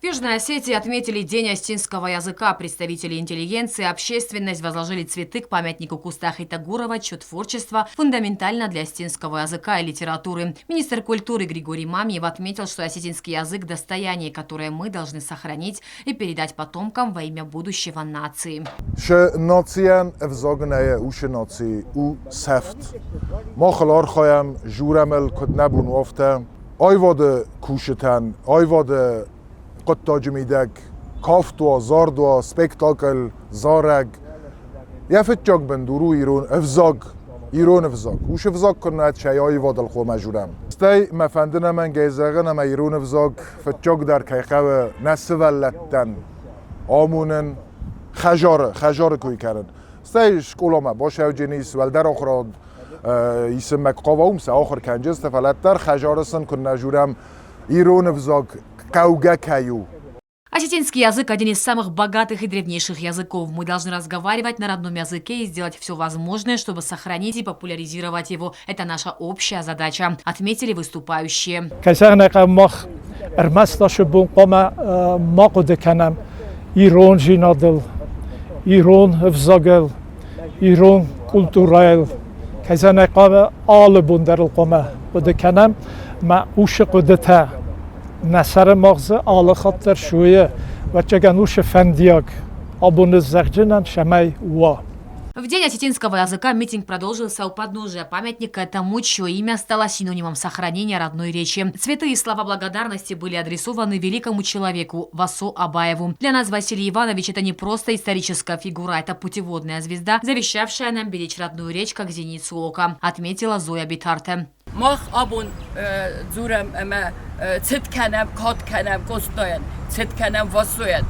В Южной Осетии отметили День осетинского языка. Представители интеллигенции и общественность возложили цветы к памятнику Кустахи Тагурова, чье творчество фундаментально для осетинского языка и литературы. Министр культуры Григорий Мамьев отметил, что осетинский язык – достояние, которое мы должны сохранить и передать потомкам во имя будущего нации. قطاج میدک کافتوا زاردوا سپیکتاکل زارگ یفتجاگ بندورو ایرون افزاگ وش افزاگ کنند شیایی وادل خو مجورم ستی مفندن من گیزاغن اما ایرون افزاگ فتجاگ در کیخو نسولتن آمونن خجار کوی کرد ستیش کلامه باشه و جنیس ولدر آخراد اسم مقاوم سه آخر کنجز تفلت در خجارسن کن نجورم ایرون افزاگ Осетинский язык – один из самых богатых и древнейших языков. Мы должны разговаривать на родном языке и сделать все возможное, чтобы сохранить и популяризировать его. Это наша общая задача, отметили выступающие. نصر مغز آل خاطر شویه و چگنوش فندیاگ آبون زغجنان شمای وا. В День осетинского языка митинг продолжился у подножия памятника тому, чье имя стало синонимом сохранения родной речи. Цветы и слова благодарности были адресованы великому человеку Васо Абаеву. Для нас Василий Иванович – это не просто историческая фигура, это путеводная звезда, завещавшая нам беречь родную речь как зеницу ока, отметила Зоя Битарте. ماخ آبون زورم اما چت کنم کات کنم کوستاین چت کنم واسوین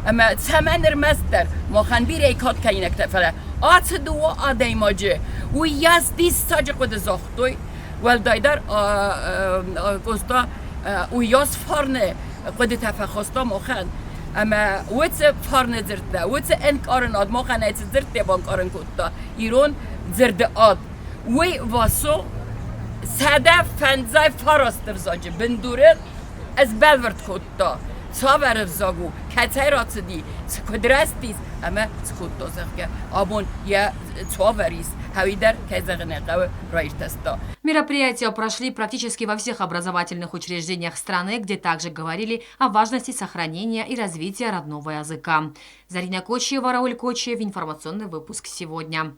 اما ثمن مستر ماخن بیره کات کنین اکتفره آت دو آدیماجه و یزدی ساج قد زاختوی ولدایدر کوستا و یاس فارنه قد تفخستا ماخن اما وچ فارنه زرده وچ انکارن آد ماخن ایت زرده بانکارن کوتا ایرون زرده آد وی واسو صدف فنزای فراستر زاجه بندورت از بلورد کتا ساور زاگو کتای راتدی سکودرستیز اما سکوتا زخگه آبون یا ساوریز هویدر که زغنه قوی رایشتستا. Мероприятия прошли практически во всех образовательных учреждениях страны, где также говорили о важности сохранения и развития родного языка. Зарина Кочиева, Рауль Кочиев, информационный выпуск сегодня.